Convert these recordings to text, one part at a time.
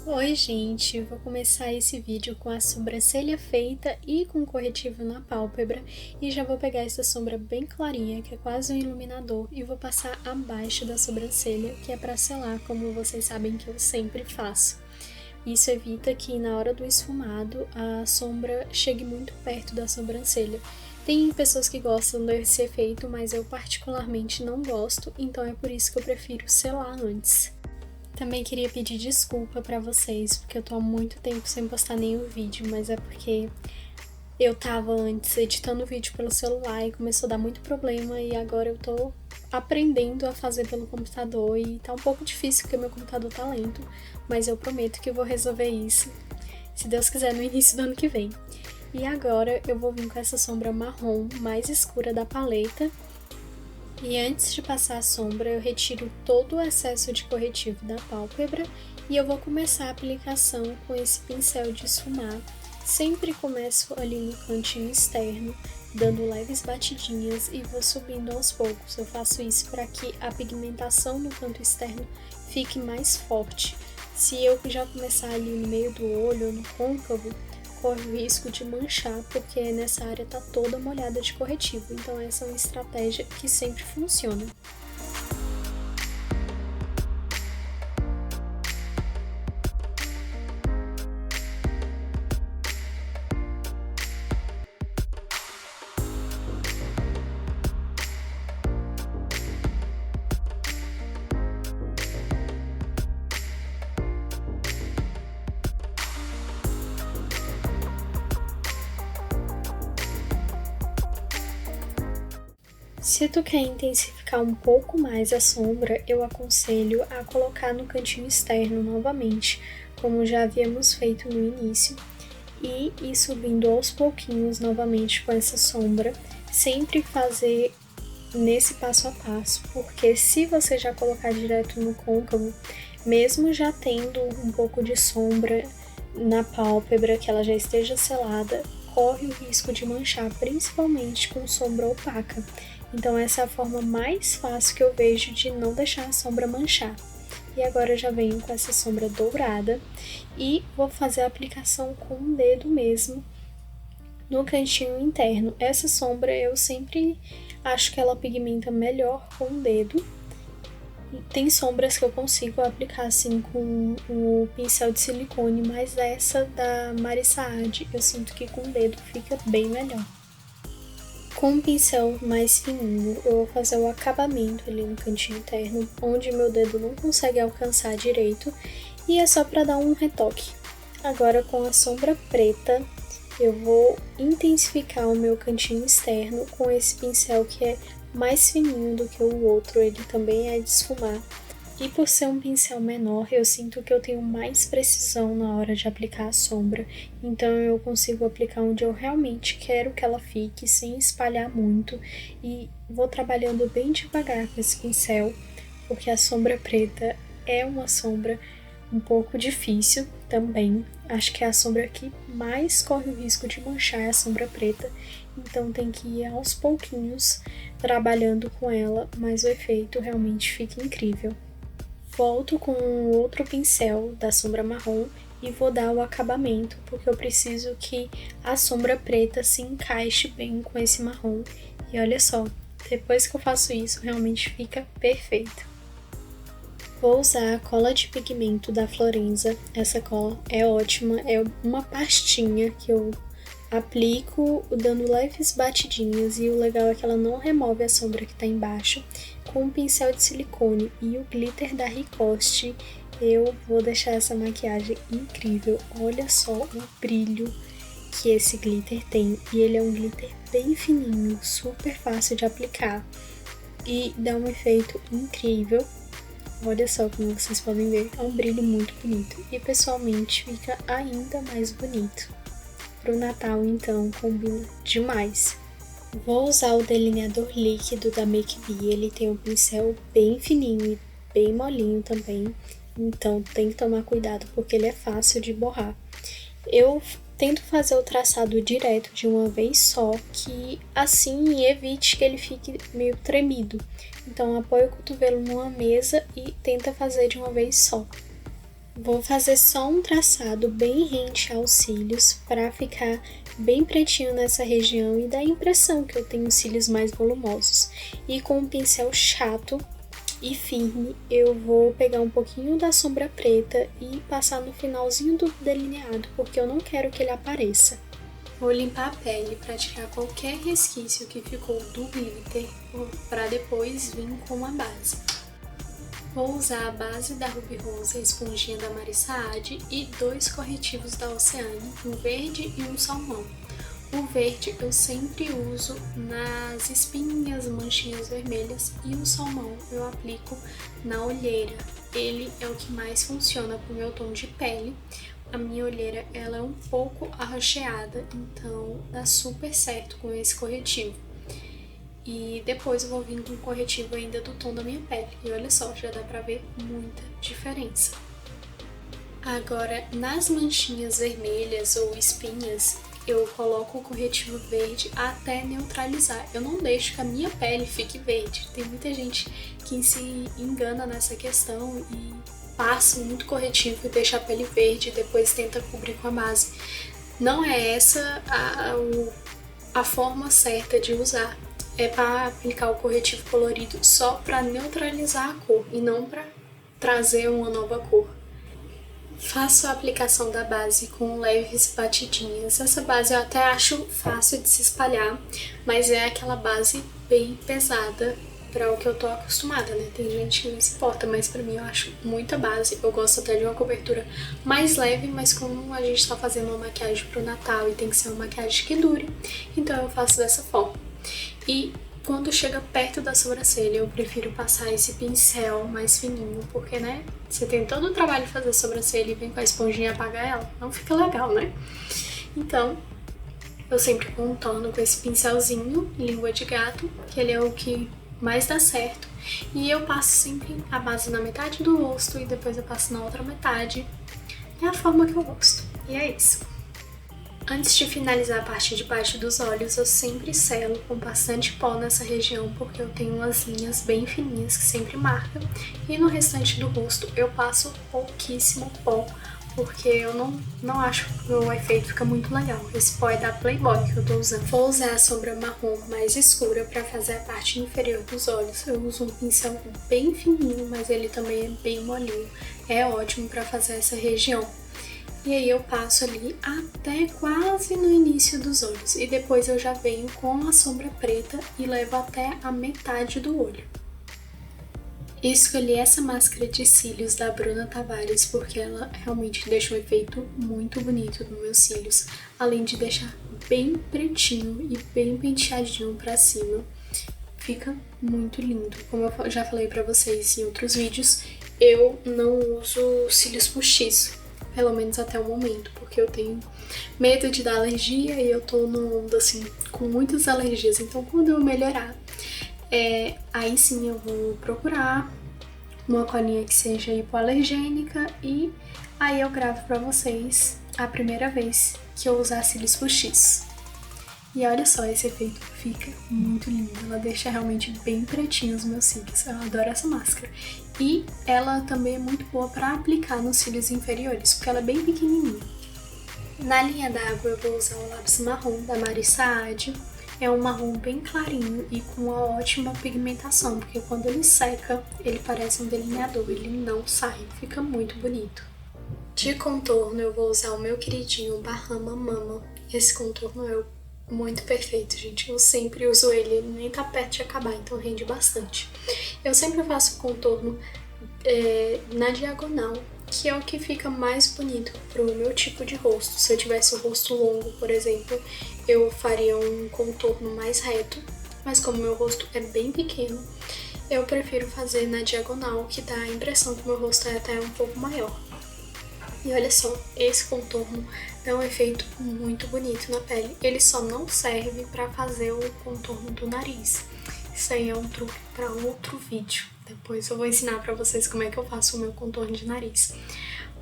Oi gente, vou começar esse vídeo com a sobrancelha feita e com corretivo na pálpebra e já vou pegar essa sombra bem clarinha, que é quase um iluminador, e vou passar abaixo da sobrancelha, que é para selar, como vocês sabem que eu sempre faço. Isso evita que na hora do esfumado a sombra chegue muito perto da sobrancelha. Tem pessoas que gostam desse efeito, mas eu particularmente não gosto, então é por isso que eu prefiro selar antes. Também queria pedir desculpa pra vocês, porque eu tô há muito tempo sem postar nenhum vídeo, mas é porque eu tava antes editando o vídeo pelo celular e começou a dar muito problema e agora eu tô aprendendo a fazer pelo computador e tá um pouco difícil porque meu computador tá lento, mas eu prometo que eu vou resolver isso, se Deus quiser, no início do ano que vem. E agora eu vou vir com essa sombra marrom mais escura da paleta. E antes de passar a sombra, eu retiro todo o excesso de corretivo da pálpebra e eu vou começar a aplicação com esse pincel de esfumar. Sempre começo ali no cantinho externo, dando leves batidinhas e vou subindo aos poucos. Eu faço isso para que a pigmentação no canto externo fique mais forte. Se eu já começar ali no meio do olho ou no côncavo, corre o risco de manchar, porque nessa área tá toda molhada de corretivo. Então essa é uma estratégia que sempre funciona. Se tu quer intensificar um pouco mais a sombra, eu aconselho a colocar no cantinho externo novamente, como já havíamos feito no início, e ir subindo aos pouquinhos novamente com essa sombra, sempre fazer nesse passo a passo, porque se você já colocar direto no côncavo, mesmo já tendo um pouco de sombra na pálpebra, que ela já esteja selada, corre o risco de manchar, principalmente com sombra opaca. Então essa é a forma mais fácil que eu vejo de não deixar a sombra manchar. E agora eu já venho com essa sombra dourada e vou fazer a aplicação com o dedo mesmo no cantinho interno. Essa sombra eu sempre acho que ela pigmenta melhor com o dedo. Tem sombras que eu consigo aplicar assim com o pincel de silicone, mas essa da Mari Saad eu sinto que com o dedo fica bem melhor. Com um pincel mais fininho, eu vou fazer o acabamento ali no cantinho interno, onde meu dedo não consegue alcançar direito, e é só para dar um retoque. Agora com a sombra preta, eu vou intensificar o meu cantinho externo com esse pincel que é mais fininho do que o outro, ele também é de esfumar. E por ser um pincel menor, eu sinto que eu tenho mais precisão na hora de aplicar a sombra, então eu consigo aplicar onde eu realmente quero que ela fique, sem espalhar muito, e vou trabalhando bem devagar com esse pincel, porque a sombra preta é uma sombra um pouco difícil também. Acho que é a sombra que mais corre o risco de manchar é a sombra preta, então tem que ir aos pouquinhos trabalhando com ela, mas o efeito realmente fica incrível. Volto com outro pincel da sombra marrom e vou dar o acabamento, porque eu preciso que a sombra preta se encaixe bem com esse marrom. E olha só, depois que eu faço isso, realmente fica perfeito. Vou usar a cola de pigmento da Florenza. Essa cola é ótima, é uma pastinha que eu aplico dando leves batidinhas, e o legal é que ela não remove a sombra que tá embaixo. Com um pincel de silicone e o glitter da Ricoste, eu vou deixar essa maquiagem incrível. Olha só o brilho que esse glitter tem, e ele é um glitter bem fininho, super fácil de aplicar e dá um efeito incrível. Olha só como vocês podem ver, é um brilho muito bonito e pessoalmente fica ainda mais bonito. Pro Natal, então, combina demais. Vou usar o delineador líquido da Make Me, ele tem um pincel bem fininho e bem molinho também, então tem que tomar cuidado porque ele é fácil de borrar. Eu tento fazer o traçado direto de uma vez só, que assim evite que ele fique meio tremido. Então apoia o cotovelo numa mesa e tenta fazer de uma vez só. Vou fazer só um traçado bem rente aos cílios para ficar bem pretinho nessa região e dar a impressão que eu tenho cílios mais volumosos. E com um pincel chato e firme, eu vou pegar um pouquinho da sombra preta e passar no finalzinho do delineado, porque eu não quero que ele apareça. Vou limpar a pele para tirar qualquer resquício que ficou do glitter, para depois vir com a base. Vou usar a base da Ruby Rose, a esponjinha da Marissa Adi e 2 corretivos da Oceane, um verde e um salmão. O verde eu sempre uso nas espinhas, manchinhas vermelhas, e o salmão eu aplico na olheira. Ele é o que mais funciona para o meu tom de pele. A minha olheira ela é um pouco arroxeada, então dá super certo com esse corretivo. E depois eu vou vir com um corretivo ainda do tom da minha pele. E olha só, já dá pra ver muita diferença. Agora, nas manchinhas vermelhas ou espinhas, eu coloco o corretivo verde até neutralizar. Eu não deixo que a minha pele fique verde. Tem muita gente que se engana nessa questão e passa muito corretivo e deixa a pele verde e depois tenta cobrir com a base. Não é essa a forma certa de usar. É para aplicar o corretivo colorido só para neutralizar a cor e não para trazer uma nova cor. Faço a aplicação da base com leves batidinhas. Essa base eu até acho fácil de se espalhar, mas é aquela base bem pesada para o que eu tô acostumada, né? Tem gente que não se importa, mas para mim eu acho muita base. Eu gosto até de uma cobertura mais leve, mas como a gente tá fazendo uma maquiagem pro Natal e tem que ser uma maquiagem que dure, então eu faço dessa forma. E quando chega perto da sobrancelha, eu prefiro passar esse pincel mais fininho, porque, né, você tem todo o trabalho de fazer a sobrancelha e vem com a esponjinha e apagar ela, não fica legal, né? Então, eu sempre contorno com esse pincelzinho, língua de gato, que ele é o que mais dá certo. E eu passo sempre a base na metade do rosto e depois eu passo na outra metade. É a forma que eu gosto. E é isso. Antes de finalizar a parte de baixo dos olhos, eu sempre selo com bastante pó nessa região, porque eu tenho umas linhas bem fininhas que sempre marcam. E no restante do rosto eu passo pouquíssimo pó, porque eu não acho que o efeito fica muito legal. Esse pó é da Playboy que eu tô usando. Vou usar a sombra marrom mais escura para fazer a parte inferior dos olhos. Eu uso um pincel bem fininho, mas ele também é bem molinho. É ótimo para fazer essa região. E aí eu passo ali até quase no início dos olhos. E depois eu já venho com a sombra preta e levo até a metade do olho. Escolhi essa máscara de cílios da Bruna Tavares porque ela realmente deixa um efeito muito bonito nos meus cílios. Além de deixar bem pretinho e bem penteadinho pra cima. Fica muito lindo. Como eu já falei pra vocês em outros vídeos, eu não uso cílios postiços. Pelo menos até o momento, porque eu tenho medo de dar alergia e eu tô numa onda assim, com muitas alergias. Então quando eu melhorar, aí sim eu vou procurar uma colinha que seja hipoalergênica e aí eu gravo pra vocês a primeira vez que eu usar cílios postiços. E olha só, esse efeito fica muito lindo, ela deixa realmente bem pretinho os meus cílios, eu adoro essa máscara. E ela também é muito boa para aplicar nos cílios inferiores, porque ela é bem pequenininha. Na linha d'água eu vou usar o lápis marrom da Marissa Adi, é um marrom bem clarinho e com uma ótima pigmentação, porque quando ele seca, ele parece um delineador, ele não sai, fica muito bonito. De contorno eu vou usar o meu queridinho Bahama Mama, esse contorno é muito perfeito, gente. Eu sempre uso ele nem tá perto de acabar, então rende bastante. Eu sempre faço contorno na diagonal, que é o que fica mais bonito pro meu tipo de rosto. Se eu tivesse o rosto longo, por exemplo, eu faria um contorno mais reto, mas como meu rosto é bem pequeno, eu prefiro fazer na diagonal, que dá a impressão que meu rosto é até um pouco maior. E olha só, esse contorno dá um efeito muito bonito na pele. Ele só não serve para fazer o contorno do nariz. Isso aí é um truque para outro vídeo. Depois eu vou ensinar para vocês como é que eu faço o meu contorno de nariz.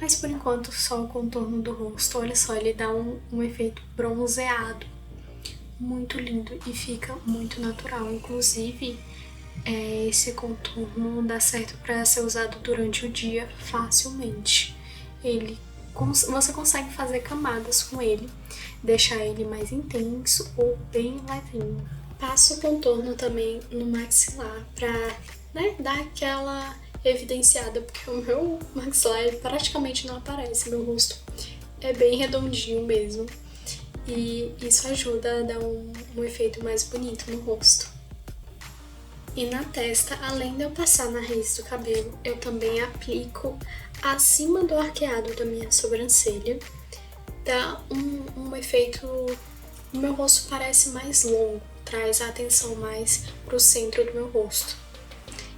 Mas por enquanto só o contorno do rosto. Olha só, ele dá um efeito bronzeado. Muito lindo e fica muito natural. Inclusive, esse contorno dá certo para ser usado durante o dia facilmente. você consegue fazer camadas com ele, deixar ele mais intenso ou bem levinho. Passo o contorno também no maxilar pra, né, dar aquela evidenciada, porque o meu maxilar praticamente não aparece, meu rosto é bem redondinho mesmo. E isso ajuda a dar um efeito mais bonito no rosto. E na testa, além de eu passar na raiz do cabelo, eu também aplico acima do arqueado da minha sobrancelha. Dá um efeito... O meu rosto parece mais longo, traz a atenção mais pro centro do meu rosto.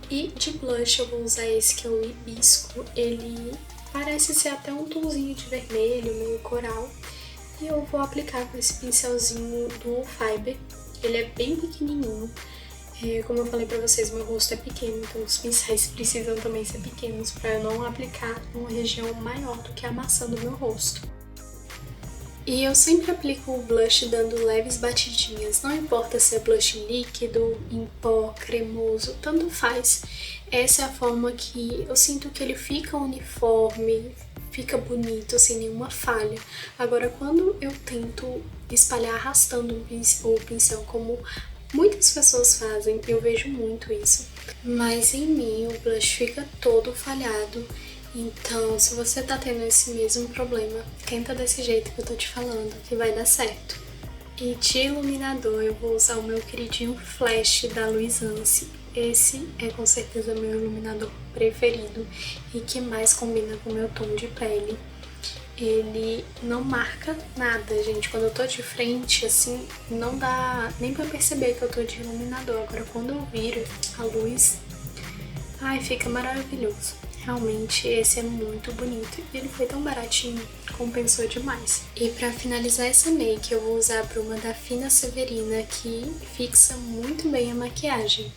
E de blush eu vou usar esse que é o Hibisco, ele parece ser até um tonzinho de vermelho, meio coral. E eu vou aplicar com esse pincelzinho do Fiber, ele é bem pequenininho. Como eu falei pra vocês, meu rosto é pequeno, então os pincéis precisam também ser pequenos pra eu não aplicar numa região maior do que a maçã do meu rosto. E eu sempre aplico o blush dando leves batidinhas, não importa se é blush líquido, em pó, cremoso, tanto faz. Essa é a forma que eu sinto que ele fica uniforme, fica bonito, sem nenhuma falha. Agora, quando eu tento espalhar arrastando o pincel como muitas pessoas fazem, eu vejo muito isso. Mas em mim o blush fica todo falhado. Então, se você tá tendo esse mesmo problema, tenta desse jeito que eu tô te falando, que vai dar certo. E de iluminador eu vou usar o meu queridinho Flash da Luisance. Esse é com certeza meu iluminador preferido e que mais combina com o meu tom de pele. Ele não marca nada, gente. Quando eu tô de frente, assim, não dá nem pra perceber que eu tô de iluminador. Agora, quando eu viro a luz, ai, fica maravilhoso. Realmente, esse é muito bonito e ele foi tão baratinho, compensou demais. E pra finalizar essa make, eu vou usar a bruma da Fina Severina, que fixa muito bem a maquiagem.